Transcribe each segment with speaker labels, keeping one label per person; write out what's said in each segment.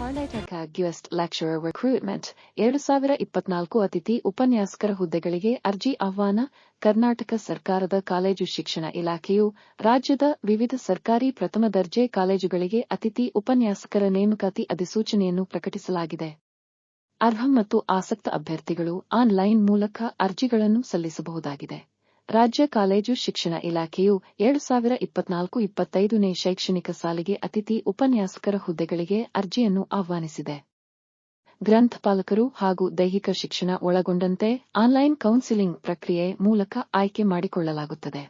Speaker 1: Karnataka guest lecturer recruitment 2024 ಅತಿಥಿ ಉಪನ್ಯಾಸಕರ ಹುದ್ದೆಗಳಿಗೆ ಅರ್ಜಿ ಆಹ್ವಾನ. ಕರ್ನಾಟಕ ಸರ್ಕಾರದ ಕಾಲೇಜು ಶಿಕ್ಷಣ ಇಲಾಖೆಯು ರಾಜ್ಯದ ವಿವಿಧ ಸರ್ಕಾರಿ ಪ್ರಥಮ ದರ್ಜೆ ಕಾಲೇಜುಗಳಿಗೆ ಅತಿಥಿ ಉಪನ್ಯಾಸಕರ ನೇಮಕಾತಿ ಅಧಿಸೂಚನೆಯನ್ನು ಪ್ರಕಟಿಸಲಾಗಿದೆ. ಅರ್ಹ ಮತ್ತು ಆಸಕ್ತ ಅಭ್ಯರ್ಥಿಗಳು ಆನ್ಲೈನ್ ಮೂಲಕ ಅರ್ಜಿಗಳನ್ನು ಸಲ್ಲಿಸಬಹುದಾಗಿದೆ. ರಾಜ್ಯ ಕಾಲೇಜು ಶಿಕ್ಷಣ ಇಲಾಖೆಯು 2024-25ನೇ ಶೈಕ್ಷಣಿಕ ಸಾಲಿಗೆ ಅತಿಥಿ ಉಪನ್ಯಾಸಕರ ಹುದ್ದೆಗಳಿಗೆ ಅರ್ಜಿಯನ್ನು ಆಹ್ವಾನಿಸಿದೆ. ಗ್ರಂಥಪಾಲಕರು ಹಾಗೂ ದೈಹಿಕ ಶಿಕ್ಷಣ ಒಳಗೊಂಡಂತೆ ಆನ್ಲೈನ್ ಕೌನ್ಸಿಲಿಂಗ್ ಪ್ರಕ್ರಿಯೆ ಮೂಲಕ ಆಯ್ಕೆ ಮಾಡಿಕೊಳ್ಳಲಾಗುತ್ತದೆ.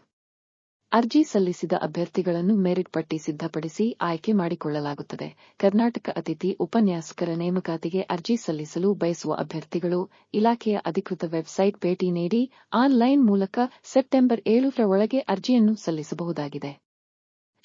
Speaker 1: ಅರ್ಜಿ ಸಲ್ಲಿಸಿದ ಅಭ್ಯರ್ಥಿಗಳನ್ನು ಮೆರಿಟ್ ಪಟ್ಟಿ ಸಿದ್ಧಪಡಿಸಿ ಆಯ್ಕೆ ಮಾಡಿಕೊಳ್ಳಲಾಗುತ್ತದೆ. ಕರ್ನಾಟಕ ಅತಿಥಿ ಉಪನ್ಯಾಸಕರ ನೇಮಕಾತಿಗೆ ಅರ್ಜಿ ಸಲ್ಲಿಸಲು ಬಯಸುವ ಅಭ್ಯರ್ಥಿಗಳು ಇಲಾಖೆಯ ಅಧಿಕೃತ ವೆಬ್ಸೈಟ್ ಭೇಟಿ ನೀಡಿ ಆನ್ಲೈನ್ ಮೂಲಕ ಸೆಪ್ಟೆಂಬರ್ 7ರ ಒಳಗೆ ಅರ್ಜಿಯನ್ನು ಸಲ್ಲಿಸಬಹುದಾಗಿದೆ.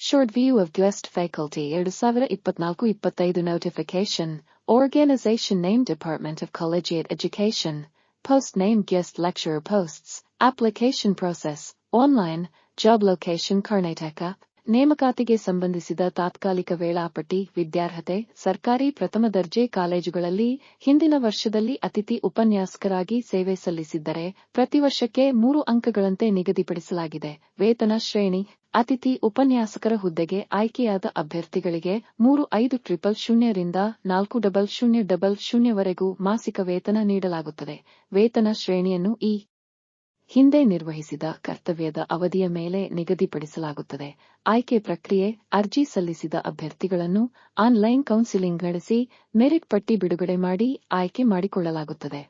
Speaker 1: Short view of guest faculty 2024-25 notification. Organization name Department of Collegiate Education. Post name guest lecturer posts. Application process. Online. Job location Karnataka. ನೇಮಕಾತಿಗೆ ಸಂಬಂಧಿಸಿದ ತಾತ್ಕಾಲಿಕ ವೇಳಾಪಟ್ಟಿ. ವಿದ್ಯಾರ್ಹತೆ. ಸರ್ಕಾರಿ ಪ್ರಥಮ ದರ್ಜೆ ಕಾಲೇಜುಗಳಲ್ಲಿ ಹಿಂದಿನ ವರ್ಷದಲ್ಲಿ ಅತಿಥಿ ಉಪನ್ಯಾಸಕರಾಗಿ ಸೇವೆ ಸಲ್ಲಿಸಿದ್ದರೆ ಪ್ರತಿ ವರ್ಷಕ್ಕೆ 3 ಅಂಕಗಳಂತೆ ನಿಗದಿಪಡಿಸಲಾಗಿದೆ. ವೇತನ ಶ್ರೇಣಿ. ಅತಿಥಿ ಉಪನ್ಯಾಸಕರ ಹುದ್ದೆಗೆ ಆಯ್ಕೆಯಾದ ಅಭ್ಯರ್ಥಿಗಳಿಗೆ 3,500 ರಿಂದ 4,000 ವರೆಗೂ ಮಾಸಿಕ ವೇತನ ನೀಡಲಾಗುತ್ತದೆ. ವೇತನ ಶ್ರೇಣಿಯನ್ನು ಈ ಹಿಂದೆ ನಿರ್ವಹಿಸಿದ ಕರ್ತವ್ಯದ ಅವಧಿಯ ಮೇಲೆ ನಿಗದಿಪಡಿಸಲಾಗುತ್ತದೆ. ಆಯ್ಕೆ ಪ್ರಕ್ರಿಯೆ. ಅರ್ಜಿ ಸಲ್ಲಿಸಿದ ಅಭ್ಯರ್ಥಿಗಳನ್ನು ಆನ್ಲೈನ್ ಕೌನ್ಸಿಲಿಂಗ್ ನಡೆಸಿ ಮೆರಿಟ್ ಪಟ್ಟಿ ಬಿಡುಗಡೆ ಮಾಡಿ ಆಯ್ಕೆ ಮಾಡಿಕೊಳ್ಳಲಾಗುತ್ತದೆ.